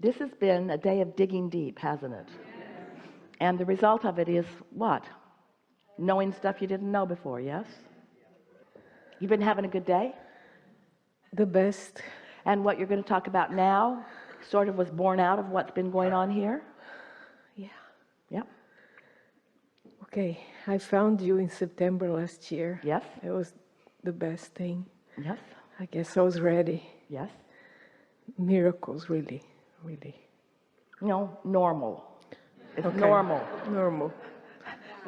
This has been a day of digging deep, hasn't it? And the result of it is what? Knowing stuff you didn't know before, yes? You've been having a good day? The best. And what you're going to talk about now sort of was born out of what's been going on here? Yeah. Yep. Okay, I found you in September last year. Yes. It was the best thing. Yes. I guess I was ready. Yes. Miracles, really, really. No, normal. It's Okay. normal. Normal.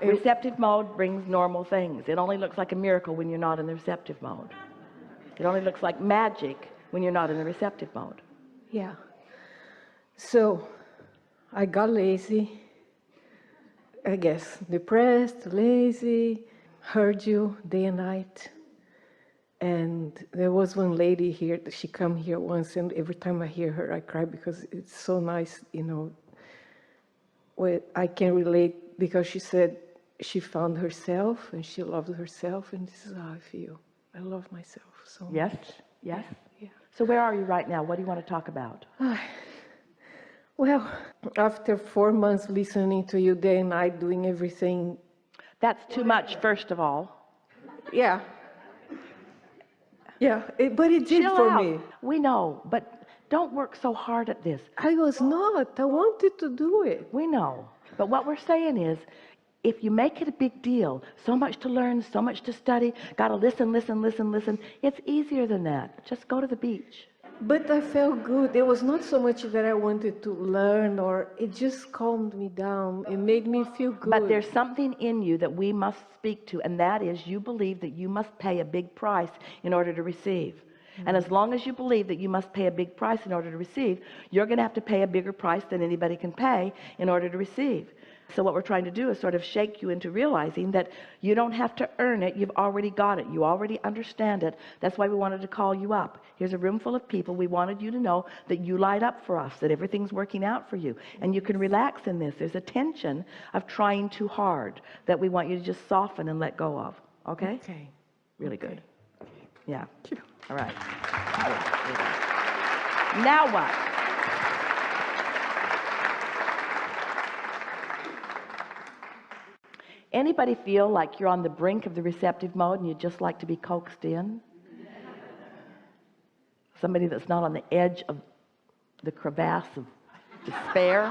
Receptive mode brings normal things. It only looks like a miracle when you're not in the receptive mode. It only looks like magic when you're not in the receptive mode. Yeah. So, I got lazy. I guess depressed, lazy, heard you day and night. And there was one lady here, she come here once, and every time I hear her, I cry because it's so nice, you know. Well, I can relate because she said she found herself and she loved herself, and this is how I feel. I love myself so much. Yes? Yes? Yeah. So where are you right now? What do you want to talk about? Well, after 4 months listening to you day and night, doing everything. That's too much, first of all. Yeah. Yeah, but it did Chill for out. me. We know, but don't work so hard at this. I was not. I wanted to do it. We know. But what we're saying is, if you make it a big deal, so much to learn, so much to study, got to listen, it's easier than that. Just go to the beach. But I felt good. It was not so much that I wanted to learn, or it just calmed me down. It made me feel good. But there's something in you that we must speak to, and that is you believe that you must pay a big price in order to receive. And as long as you believe that you must pay a big price in order to receive, you're going to have to pay a bigger price than anybody can pay in order to receive. So what we're trying to do is sort of shake you into realizing that you don't have to earn it. You've already got it. You already understand it. That's why we wanted to call you up. Here's a room full of people. We wanted you to know that you light up for us, that everything's working out for you. And you can relax in this. There's a tension of trying too hard that we want you to just soften and let go of. Okay? Okay. Really Okay. good. Yeah. All right. Good. Now what? Anybody feel like you're on the brink of the receptive mode and you'd just like to be coaxed in? Somebody that's not on the edge of the crevasse of despair?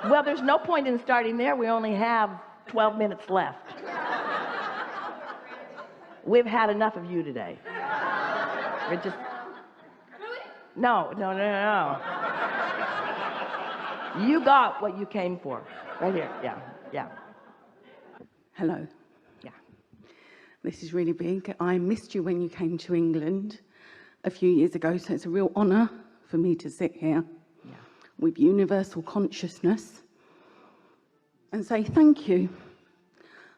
Well, there's no point in starting there. We only have 12 minutes left. We've had enough of you today. We're just... No. You got what you came for. Right here. Yeah. Hello. Yeah. This is really big. I missed you when you came to England a few years ago, so it's a real honour for me to sit here with universal consciousness and say thank you.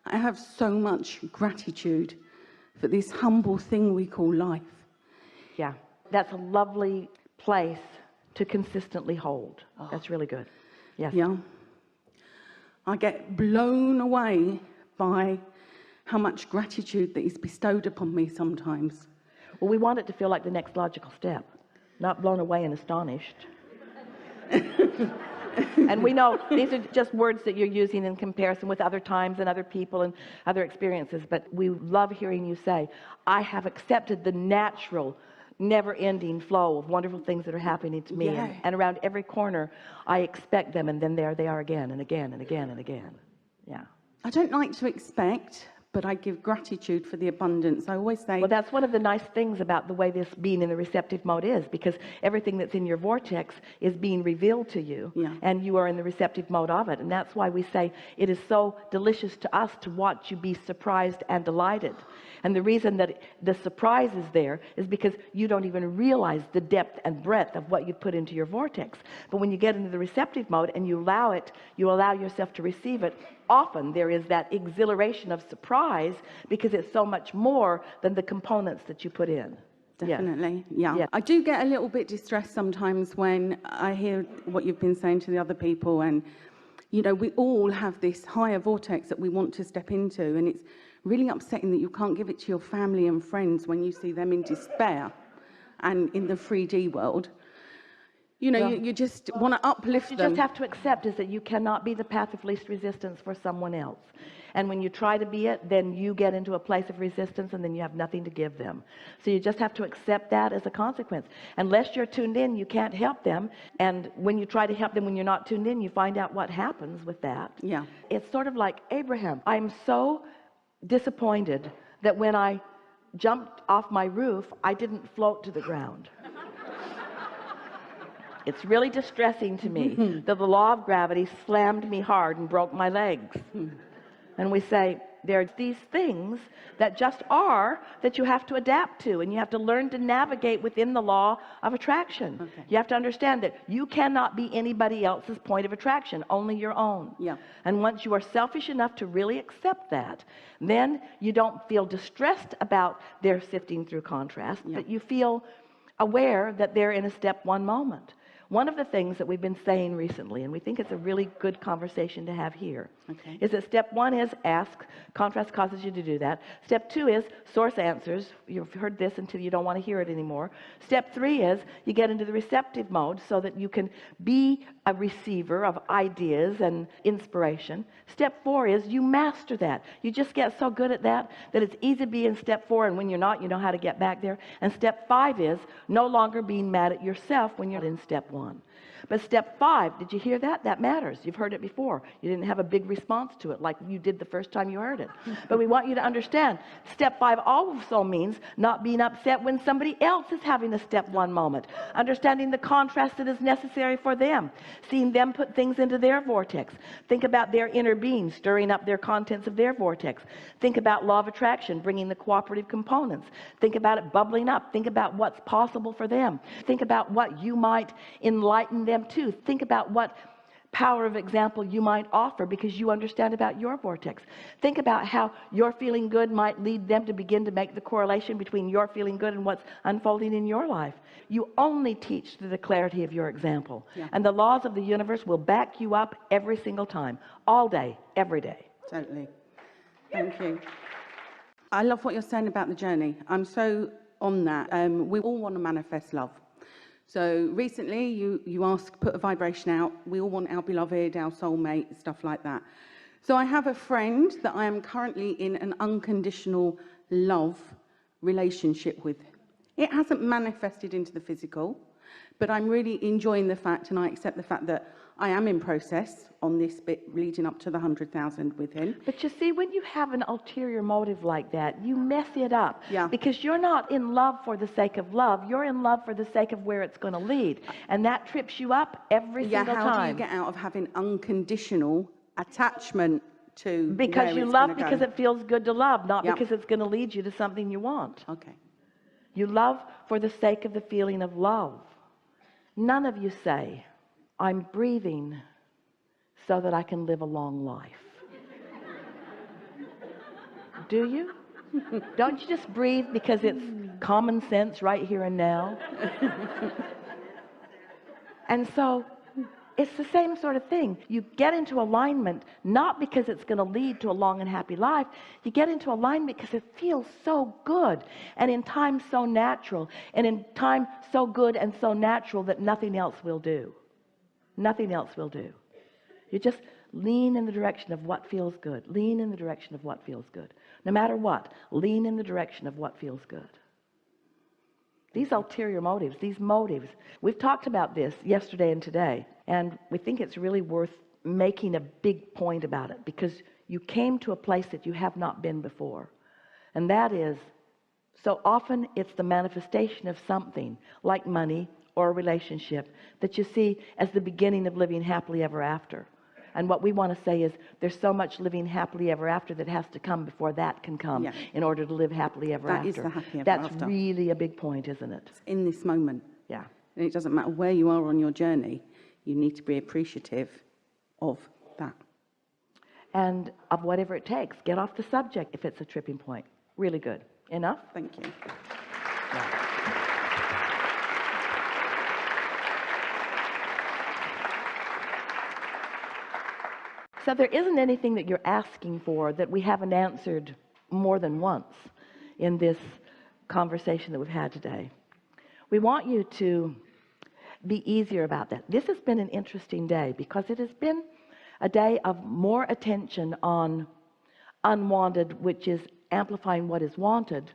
I have so much gratitude for this humble thing we call life. Yeah. That's a lovely place to consistently hold. That's really good. Yes. Yeah. I get blown away by how much gratitude that is bestowed upon me sometimes. Well, we want it to feel like the next logical step, not blown away and astonished. And we know these are just words that you're using in comparison with other times and other people and other experiences, but we love hearing you say, I have accepted the natural, never-ending flow of wonderful things that are happening to me, and around every corner I expect them, and then there they are again and again and again and again. Yeah. I don't like to expect, but I give gratitude for the abundance. I always say... Well, that's one of the nice things about the way this being in the receptive mode is, because everything that's in your vortex is being revealed to you, and you are in the receptive mode of it. And that's why we say it is so delicious to us to watch you be surprised and delighted. And the reason that the surprise is there is because you don't even realize the depth and breadth of what you put into your vortex. But when you get into the receptive mode and you allow it, you allow yourself to receive it, often there is that exhilaration of surprise because it's so much more than the components that you put in. Definitely, yeah. I do get a little bit distressed sometimes when I hear what you've been saying to the other people, and you know, we all have this higher vortex that we want to step into, and it's really upsetting that you can't give it to your family and friends when you see them in despair and in the 3D world. You know, you just want to uplift you them. just have to accept is that you cannot be the path of least resistance for someone else. And when you try to be it, then you get into a place of resistance, and then you have nothing to give them. So you just have to accept that as a consequence. Unless you're tuned in, you can't help them. And when you try to help them when you're not tuned in, you find out what happens with that. Yeah. It's sort of like Abraham. I'm so disappointed that when I jumped off my roof, I didn't float to the ground. It's really distressing to me that the law of gravity slammed me hard and broke my legs. And we say, there's these things that just are that you have to adapt to, and you have to learn to navigate within the law of attraction. Okay. You have to understand that you cannot be anybody else's point of attraction, only your own. Yeah. And once you are selfish enough to really accept that, then you don't feel distressed about their sifting through contrast, but you feel aware that they're in a step one moment. One of the things that we've been saying recently, and we think it's a really good conversation to have here, is that step one is ask. Contrast causes you to do that. Step two is source answers. You've heard this until you don't want to hear it anymore. Step three is you get into the receptive mode so that you can be a receiver of ideas and inspiration. Step four is you master that. You just get so good at that that it's easy to be in step four, and when you're not, you know how to get back there. And step five is no longer being mad at yourself when you're in step one. But step five, did you hear that? That matters. You've heard it before. You didn't have a big response to it like you did the first time you heard it. But we want you to understand, step five also means not being upset when somebody else is having a step one moment. Understanding the contrast that is necessary for them. Seeing them put things into their vortex. Think about their inner being stirring up their contents of their vortex. Think about law of attraction, bringing the cooperative components. Think about it bubbling up. Think about what's possible for them. Think about what you might enlighten them to. Think about what power of example you might offer because you understand about your vortex. Think about how your feeling good might lead them to begin to make the correlation between your feeling good and what's unfolding in your life. You only teach through the clarity of your example. And the laws of the universe will back you up every single time, all day, every day. Totally. Thank you. I love what you're saying about the journey. I'm so on that. We all want to manifest love. So recently you asked, put a vibration out. We all want our beloved, our soulmate, stuff like that. So I have a friend that I am currently in an unconditional love relationship with. It hasn't manifested into the physical, but I'm really enjoying the fact, and I accept the fact that I am in process on this bit leading up to the 100,000 with him. But you see, when you have an ulterior motive like that, you mess it up. Yeah. Because you're not in love for the sake of love. You're in love for the sake of where it's going to lead. And that trips you up every single time. How do you get out of having unconditional attachment to because where you it's love gonna go? because it feels good to love, not Yep. because it's going to lead you to something you want. Okay. You love for the sake of the feeling of love. None of you say, I'm breathing so that I can live a long life. Do you? Don't you just breathe because it's common sense right here and now? And so it's the same sort of thing. You get into alignment not because it's going to lead to a long and happy life. You get into alignment because it feels so good, and in time so natural, and in time so good and so natural that nothing else will do. Nothing else will do. You just lean in the direction of what feels good. Lean in the direction of what feels good. No matter what, lean in the direction of what feels good. These ulterior motives, these motives, we've talked about this yesterday and today, and we think it's really worth making a big point about it because you came to a place that you have not been before. And that is, so often it's the manifestation of something like money or a relationship that you see as the beginning of living happily ever after. And what we want to say is there's so much living happily ever after that has to come before that can come in order to live happily ever after. That is the happy ever That's after. really a big point, isn't it? In this moment. Yeah. And it doesn't matter where you are on your journey, you need to be appreciative of that. And of whatever it takes. Get off the subject if it's a tripping point. Really good. Enough? Thank you. So there isn't anything that you're asking for that we haven't answered more than once in this conversation that we've had today. We want you to be easier about that. This has been an interesting day because it has been a day of more attention on unwanted, which is amplifying what is wanted,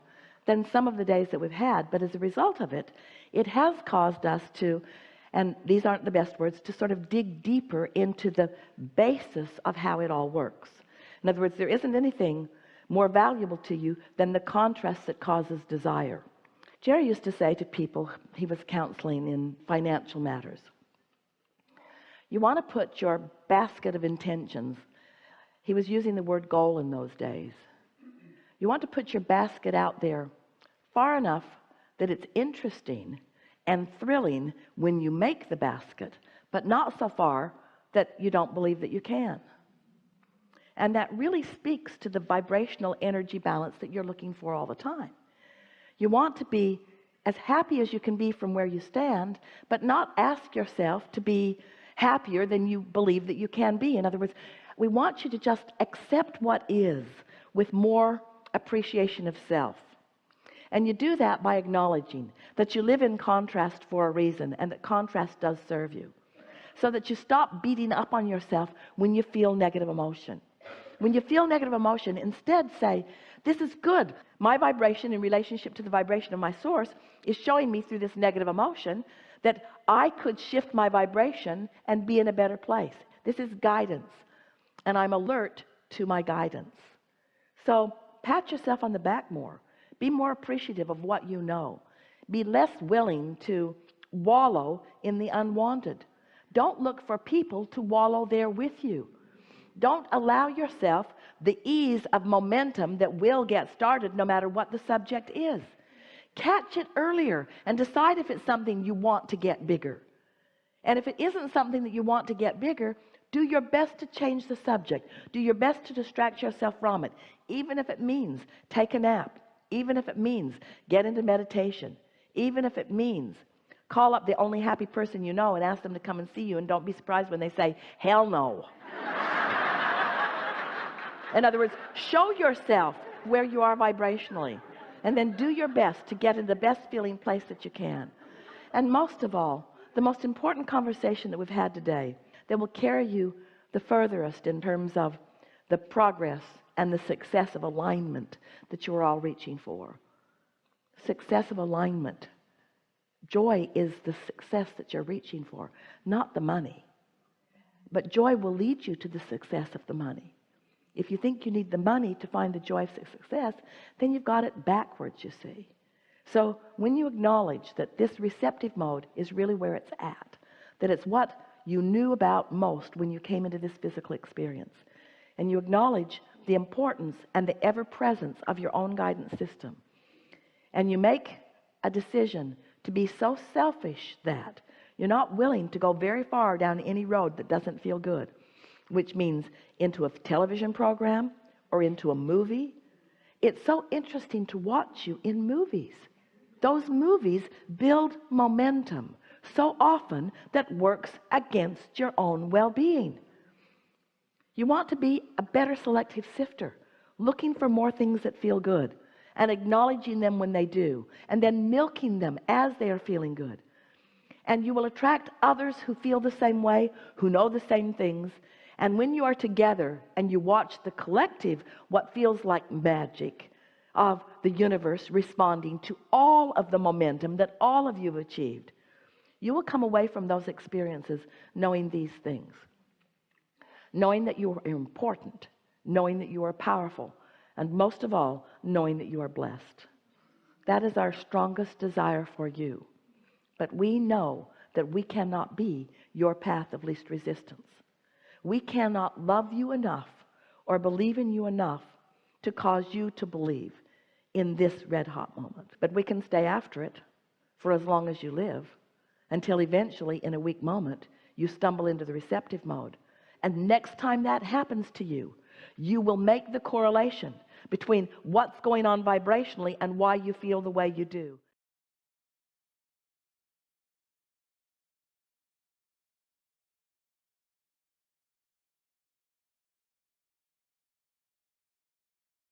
than some of the days that we've had. But as a result of it, it has caused us to, and these aren't the best words, to sort of dig deeper into the basis of how it all works. In other words, there isn't anything more valuable to you than the contrast that causes desire. Jerry used to say to people he was counseling in financial matters, you want to put your basket of intentions, he was using the word goal in those days, you want to put your basket out there far enough that it's interesting and thrilling when you make the basket, but not so far that you don't believe that you can. And that really speaks to the vibrational energy balance that you're looking for all the time. You want to be as happy as you can be from where you stand, but not ask yourself to be happier than you believe that you can be. In other words, we want you to just accept what is with more appreciation of self. And you do that by acknowledging that you live in contrast for a reason, and that contrast does serve you. So that you stop beating up on yourself when you feel negative emotion. When you feel negative emotion, instead say, this is good. My vibration in relationship to the vibration of my source is showing me through this negative emotion that I could shift my vibration and be in a better place. This is guidance, and I'm alert to my guidance. So pat yourself on the back more. Be more appreciative of what you know. Be less willing to wallow in the unwanted. Don't look for people to wallow there with you. Don't allow yourself the ease of momentum that will get started no matter what the subject is. Catch it earlier and decide if it's something you want to get bigger. And if it isn't something that you want to get bigger, do your best to change the subject. Do your best to distract yourself from it, even if it means take a nap, even if it means get into meditation, even if it means call up the only happy person you know and ask them to come and see you, and don't be surprised when they say, hell no. In other words, show yourself where you are vibrationally, and then do your best to get in the best feeling place that you can. And most of all, the most important conversation that we've had today that will carry you the furthest in terms of the progress and the success of alignment that you're all reaching for. Success of alignment. Joy is the success that you're reaching for, not the money. But joy will lead you to the success of the money. If you think you need the money to find the joy of success, then you've got it backwards, you see. So when you acknowledge that this receptive mode is really where it's at, that it's what you knew about most when you came into this physical experience, and you acknowledge the importance and the ever-presence of your own guidance system, and you make a decision to be so selfish that you're not willing to go very far down any road that doesn't feel good, which means into a television program or into a movie. It's so interesting to watch you in movies. Those movies build momentum so often that works against your own well-being. You want to be a better selective sifter, looking for more things that feel good and acknowledging them when they do, and then milking them as they are feeling good. And you will attract others who feel the same way, who know the same things. And when you are together and you watch the collective, what feels like magic of the universe responding to all of the momentum that all of you have achieved, you will come away from those experiences knowing these things. Knowing that you are important, knowing that you are powerful, and most of all, knowing that you are blessed. That is our strongest desire for you. But we know that we cannot be your path of least resistance. We cannot love you enough or believe in you enough to cause you to believe in this red hot moment. But we can stay after it for as long as you live, until eventually in a weak moment you stumble into the receptive mode. And next time that happens to you, you will make the correlation between what's going on vibrationally and why you feel the way you do.